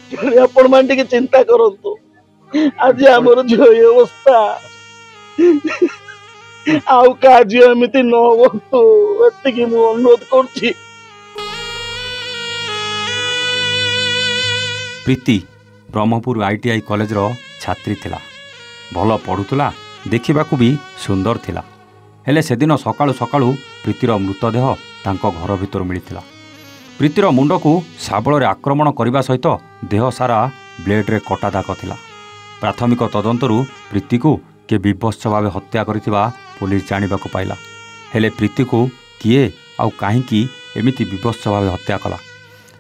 आपण मान टिके चिंता करंतु आज हमर झियो ए अवस्था आउ का झियो एमिति न होतु एतिकी मु अनुरोध करछि। प्रीति ब्रह्मपुर आईटीआई कॉलेज रो छात्री थिला। भल पढ़ुला, देखिबाकू भी सुंदर थिला। हेले सेदिन सकाळु सकाळु प्रीतिर मृतदेह तांको घर भितर मिलिथिला। प्रीतिर मुंडकू शाबଳରେ आक्रमण करने सहित देह सारा ब्लेड्रे कटा दाग थिला। प्राथमिक तदंतरू प्रीति को किए विभत्स भाव हत्या करिथिबा पुलिस जानिबाकू पाइला। हेले प्रीति को किए आउ काहींकी एमिति विभत्स भाव हत्या कला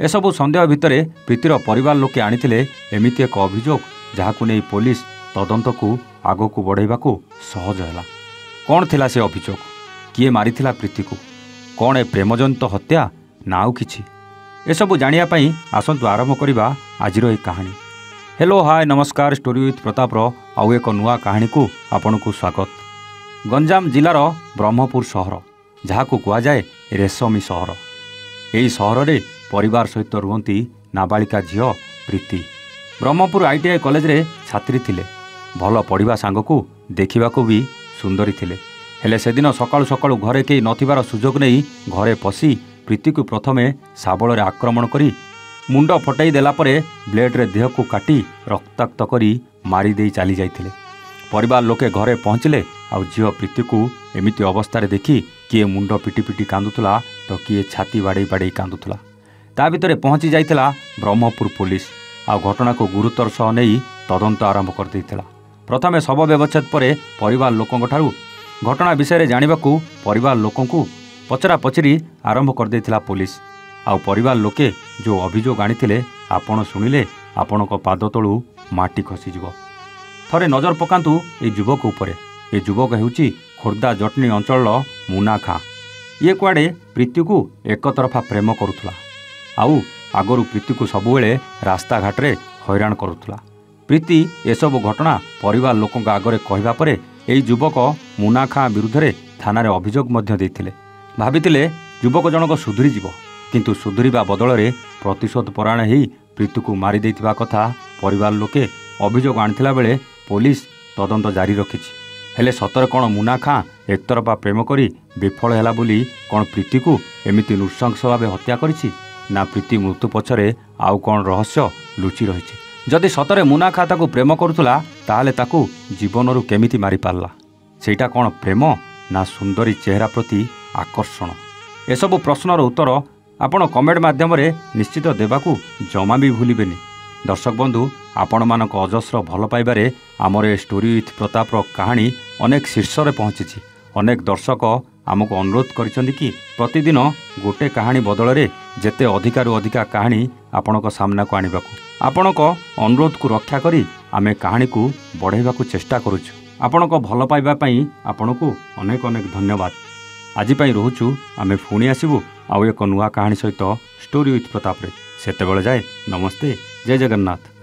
एसबू सन्देह भितर प्रीतिर परिवार लोके आनिथिले एमिति एक अभियोग जहाकू नै पुलिस तदंत को आगकू बढ़ाइबाकू सहज हैला। कौन थिला से अभियोग? किए मारिथिला प्रीति को? कौन ए प्रेमजनित हत्या ना आउ किछि? एसबू जानिया पई आसंतु आरंभ करिबा आजिर ए कहानी। हेलो हाय नमस्कार, स्टोरी विथ प्रताप रो आउ एक नुआ कहानी को आपनकू स्वागत। गंजाम जिलार ब्रह्मपुर सहर जहाकू कुआ जाए रेशमी सहर। एही सहर रे परिवार सहित रुहंती नाबालिका झियो प्रीति। ब्रह्मपुर आईटीआई कॉलेज रे छात्री थिले। भल पढ़िबा सांगकू देखिबाकू भी सुंदरी थिले। हेले सेदिन सकाळु सकाळु घरे केही नथिबार सुजोग नै घरे पसी प्रीति को प्रथमे शाबଳରେ आक्रमण करी मुंड फटाई देला परे ब्लेड्रे देह को काटी रक्ताक्त करी मारी देई चली जाइथिले। परिवार लोके घरे पहुँचले आउ झियो प्रीति को एमिति अवस्था देखि किए मुंड पिटी पिटी कांदुथला तो किए छाती बाड़े बाड़े कांदुथला। ता भितरे पहुँची जाइथिला ब्रह्मपुर पुलिस आ घटना को गुरुतर सह नहीं तदंत आरंभ कर देइथिला। प्रथमे शव व्यवच्छेद परे परिवार लोकंक ठारू घटना विषय जानिबाकू परिवार लोकंकू पचरा पचरी आरंभ कर देइथिला पुलिस। आउ परिवार लोके जो अभियोग आनिथिले आपण सुनिले आपणक पाद तळू माटी खसीजिवो। थरे नजर पकांतु ए युवक उपरे। ए युवक हेउची खोर्धा जटनी अंचल मुना खां। ये कुआडे प्रीति को एक तरफा प्रेम करुथला आउ आगरू प्रीति को सबुबेले रास्ता घाट रे हैरान करुथला। प्रीति एसबू घटना परिवार लोकंक आगरे कहवा परे एई युवक मुना खां विरुद्ध रे थाना रे अभियोग मध्य देइथिले। भाबिथिले युवक जनक सुधुरी जीव, किंतु सुधुरीबा बदल रे प्रतिशोध परायण हेई प्रीति को मारी देइथिबा कथा परिवार लोके अभियोग आनिथिला बेले पुलिस तदंत जारी रखिछि। हेले सतर कौन मुना खां एकतरफा प्रेम करी विफल हैला बोली कौन प्रीति को एमिति नृशंस भाव हत्या करिछि ना प्रीति मृत्यु पछरे आउ कौन रहस्य लुचि रहिछि? जदि सतरे मुना खां ताकू प्रेम करुथला ताहले ताकू जीवनरू केमिति मारी पारला? सेटा कौन प्रेम ना सुंदरी चेहरा प्रति आकर्षण? एसबू प्रश्नर उत्तर आपण कमेंट माध्यम रे निश्चित देबाकू जमा भी भूलिबेनी। दर्शक बंधु, आपण मानक अजस्र भल पाइबारे आमर ए स्टोरी विथ प्रताप रो कहानी अनेक शीर्ष रे पहुँची। अनेक दर्शक आमको अनुरोध करिसेंति कि प्रतिदिन गोटे कहानी बदल रे जेते अधिकारु अधिका कहानी आपणक सामना को आनिबाकू। आपणक अनुरोध को रक्षा करी आमे कहानी को बढ़ाइबाकू चेष्टा करूछु। आपणक भल पाइबा पई आपणकू अनेक अनेक धन्यवाद। आज पई रहुछु, आमे पुणी आसिबू आउ एक नुआ कहानी सहित स्टोरी विथ प्रताप रे। सेतेबेले जाए नमस्ते, जय जगन्नाथ।